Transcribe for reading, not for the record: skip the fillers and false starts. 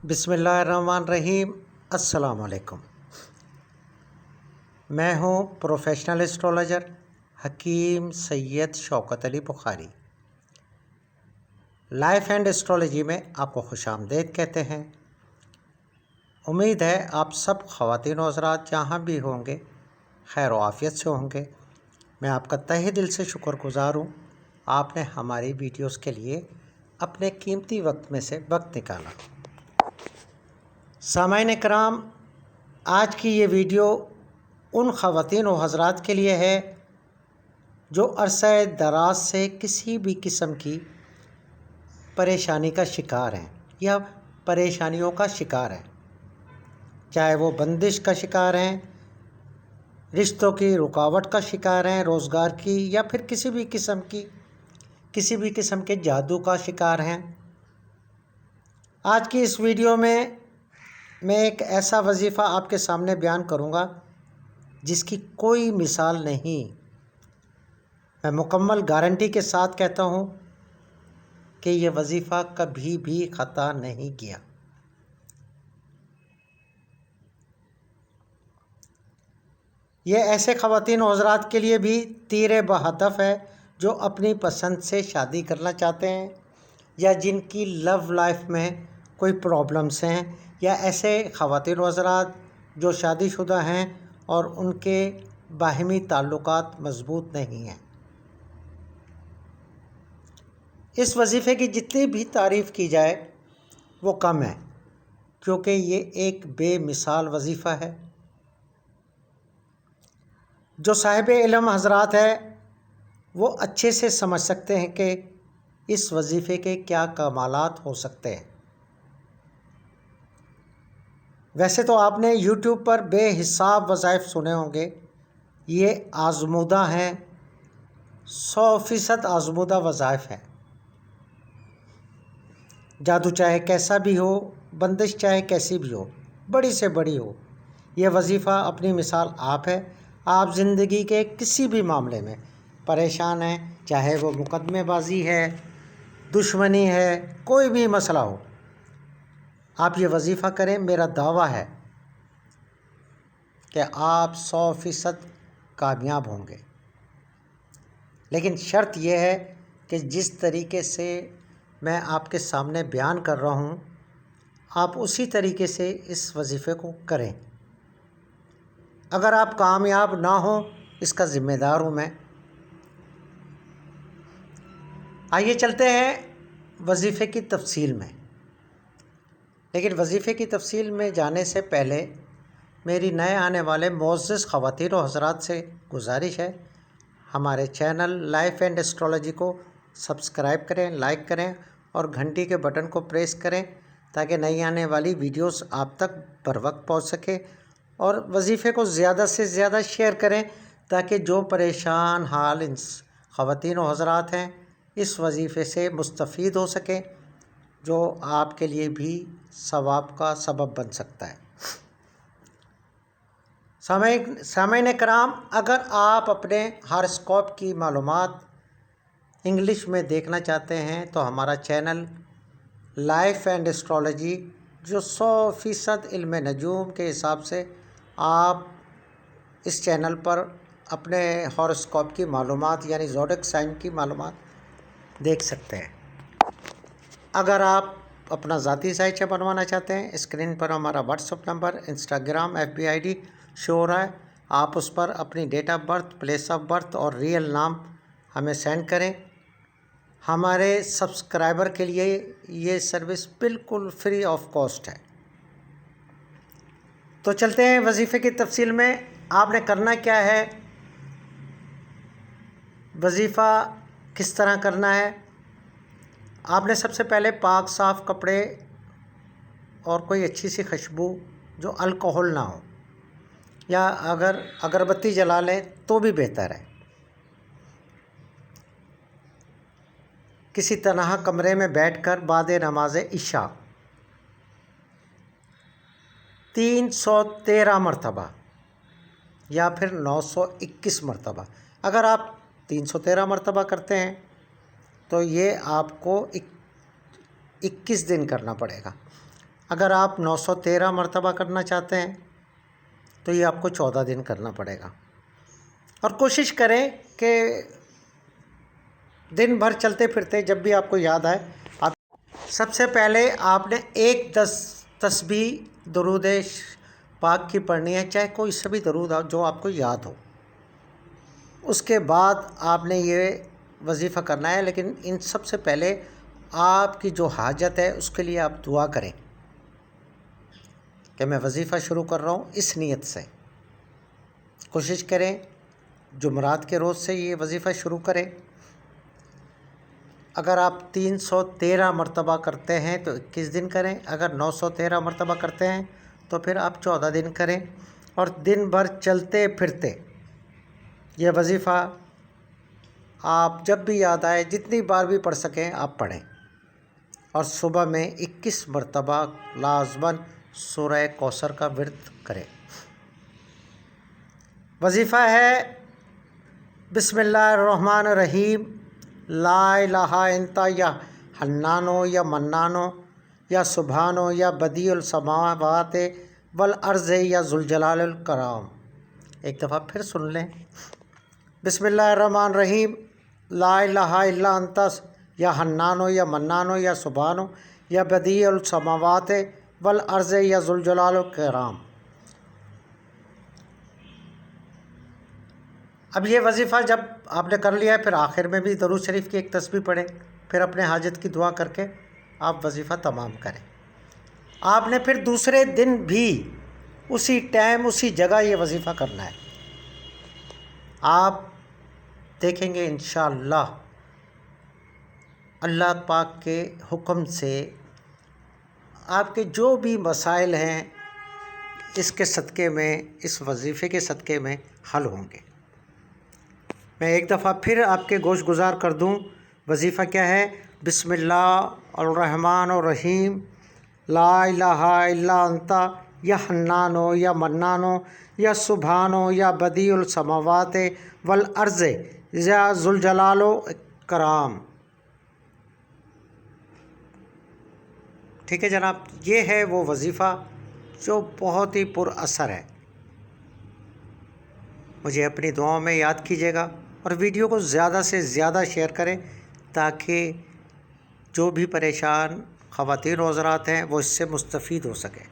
بسم اللہ الرحمن الرحیم۔ السلام علیکم۔ میں ہوں پروفیشنل اسٹرولوجر حکیم سید شوکت علی بخاری۔ لائف اینڈ اسٹرولوجی میں آپ کو خوش آمدید کہتے ہیں۔ امید ہے آپ سب خواتین و حضرات جہاں بھی ہوں گے خیر و عافیت سے ہوں گے۔ میں آپ کا تہہ دل سے شکر گزار ہوں، آپ نے ہماری ویڈیوز کے لیے اپنے قیمتی وقت میں سے وقت نکالا۔ سامعین کرام، آج کی یہ ویڈیو ان خواتین و حضرات کے لیے ہے جو عرصہ دراز سے کسی بھی قسم کی پریشانی کا شکار ہیں یا پریشانیوں کا شکار ہیں، چاہے وہ بندش کا شکار ہیں، رشتوں کی رکاوٹ کا شکار ہیں، روزگار کی، یا پھر کسی بھی قسم کے جادو کا شکار ہیں۔ آج کی اس ویڈیو میں ایک ایسا وظیفہ آپ کے سامنے بیان کروں گا جس کی کوئی مثال نہیں۔ میں مکمل گارنٹی کے ساتھ کہتا ہوں کہ یہ وظیفہ کبھی بھی خطا نہیں کیا۔ یہ ایسے خواتین و حضرات کے لیے بھی تیر بہدف ہے جو اپنی پسند سے شادی کرنا چاہتے ہیں، یا جن کی لو لائف میں کوئی پرابلمس ہیں، یا ایسے خواتین و حضرات جو شادی شدہ ہیں اور ان کے باہمی تعلقات مضبوط نہیں ہیں۔ اس وظیفے کی جتنی بھی تعریف کی جائے وہ کم ہے، کیونکہ یہ ایک بے مثال وظیفہ ہے۔ جو صاحب علم حضرات ہیں وہ اچھے سے سمجھ سکتے ہیں کہ اس وظیفے کے کیا کمالات ہو سکتے ہیں۔ ویسے تو آپ نے یوٹیوب پر بے حساب وظائف سنے ہوں گے، یہ آزمودہ ہیں، 100% آزمودہ وظائف ہیں۔ جادو چاہے کیسا بھی ہو، بندش چاہے کیسی بھی ہو، بڑی سے بڑی ہو، یہ وظیفہ اپنی مثال آپ ہے۔ آپ زندگی کے کسی بھی معاملے میں پریشان ہیں، چاہے وہ مقدمے بازی ہے، دشمنی ہے، کوئی بھی مسئلہ ہو، آپ یہ وظیفہ کریں، میرا دعویٰ ہے کہ آپ 100% کامیاب ہوں گے۔ لیکن شرط یہ ہے کہ جس طریقے سے میں آپ کے سامنے بیان کر رہا ہوں، آپ اسی طریقے سے اس وظیفے کو کریں۔ اگر آپ کامیاب نہ ہوں، اس کا ذمہ دار ہوں میں۔ آئیے چلتے ہیں وظیفے کی تفصیل میں۔ لیکن وظیفے کی تفصیل میں جانے سے پہلے میری نئے آنے والے معزز خواتین و حضرات سے گزارش ہے، ہمارے چینل لائف اینڈ اسٹرولوجی کو سبسکرائب کریں، لائک کریں اور گھنٹی کے بٹن کو پریس کریں تاکہ نئی آنے والی ویڈیوز آپ تک بر وقت پہنچ سکے، اور وظیفے کو زیادہ سے زیادہ شیئر کریں تاکہ جو پریشان حال خواتین و حضرات ہیں اس وظیفے سے مستفید ہو سکیں، جو آپ کے لیے بھی ثواب کا سبب بن سکتا ہے۔ سامعین کرام، اگر آپ اپنے ہاروسکوپ کی معلومات انگلش میں دیکھنا چاہتے ہیں تو ہمارا چینل لائف اینڈ اسٹرولوجی، جو 100% علم نجوم کے حساب سے آپ اس چینل پر اپنے ہاروسکوپ کی معلومات یعنی زوڈک سائن کی معلومات دیکھ سکتے ہیں۔ اگر آپ اپنا ذاتی سائچہ بنوانا چاہتے ہیں، اسکرین پر ہمارا WhatsApp number, Instagram, FB ID show ہو رہا ہے، آپ اس پر اپنی date of birth, place of birth اور ریئل نام ہمیں سینڈ کریں۔ ہمارے سبسکرائبر کے لیے یہ سروس بالکل فری آف کاسٹ ہے۔ تو چلتے ہیں وظیفے کی تفصیل میں۔ آپ نے کرنا کیا ہے، وظیفہ کس طرح کرنا ہے۔ آپ نے سب سے پہلے پاک صاف کپڑے اور کوئی اچھی سی خوشبو جو الکحل نہ ہو، یا اگر اگربتی جلا لیں تو بھی بہتر ہے، کسی تنہا کمرے میں بیٹھ کر بعد نماز عشاء 313 مرتبہ یا پھر 921 مرتبہ، اگر آپ 313 مرتبہ کرتے ہیں تو یہ آپ کو 21 دن کرنا پڑے گا، اگر آپ 913 مرتبہ کرنا چاہتے ہیں تو یہ آپ کو 14 دن کرنا پڑے گا، اور کوشش کریں کہ دن بھر چلتے پھرتے جب بھی آپ کو یاد آئے آپ سب سے پہلے آپ نے 10 تسبیح درود پاک کی پڑھنی ہے، چاہے کوئی سا بھی درود جو آپ کو یاد ہو۔ اس کے بعد آپ نے یہ وظیفہ کرنا ہے، لیکن ان سب سے پہلے آپ کی جو حاجت ہے اس کے لیے آپ دعا کریں کہ میں وظیفہ شروع کر رہا ہوں اس نیت سے۔ کوشش کریں جمعرات کے روز سے یہ وظیفہ شروع کریں۔ اگر آپ 313 مرتبہ کرتے ہیں تو 21 دن کریں، اگر 913 مرتبہ کرتے ہیں تو پھر آپ 14 دن کریں، اور دن بھر چلتے پھرتے یہ وظیفہ آپ جب بھی یاد آئے جتنی بار بھی پڑھ سکیں آپ پڑھیں، اور صبح میں 21 مرتبہ لازماً سورہ کوثر کا ورد کریں۔ وظیفہ ہے بسم اللہ الرحمن الرحیم، لا الہ انتا یا حنانو یا منانو یا سبحانو یا بدیع السماوات والارض یا ذوالجلال الکرام۔ ایک دفعہ پھر سن لیں، بسم اللہ الرحمن الرحیم، لا الہ الا انت یا حنانو یا منانو یا سبحانو یا بدیع السماوات والارض یا ذوالجلال الکرام۔ اب یہ وظیفہ جب آپ نے کر لیا ہے، پھر آخر میں بھی درود شریف کی ایک تسبیح پڑھیں، پھر اپنے حاجت کی دعا کر کے آپ وظیفہ تمام کریں۔ آپ نے پھر دوسرے دن بھی اسی ٹائم اسی جگہ یہ وظیفہ کرنا ہے۔ آپ دیکھیں گے انشاءاللہ اللہ پاک کے حکم سے آپ کے جو بھی مسائل ہیں اس کے صدقے میں، اس وظیفے کے صدقے میں حل ہوں گے۔ میں ایک دفعہ پھر آپ کے گوش گزار کر دوں، وظیفہ کیا ہے؟ بسم اللہ الرحمن الرحیم، لا الہ الا انت یا حنانو یا منانو یا سبحانو یا بدیع السماوات والارض یا ذوالجلال والکرام۔ ٹھیک ہے جناب، یہ ہے وہ وظیفہ جو بہت ہی پر اثر ہے۔ مجھے اپنی دعاؤں میں یاد کیجیے گا، اور ویڈیو کو زیادہ سے زیادہ شیئر کریں تاکہ جو بھی پریشان خواتین و حضرات ہیں وہ اس سے مستفید ہو سکیں۔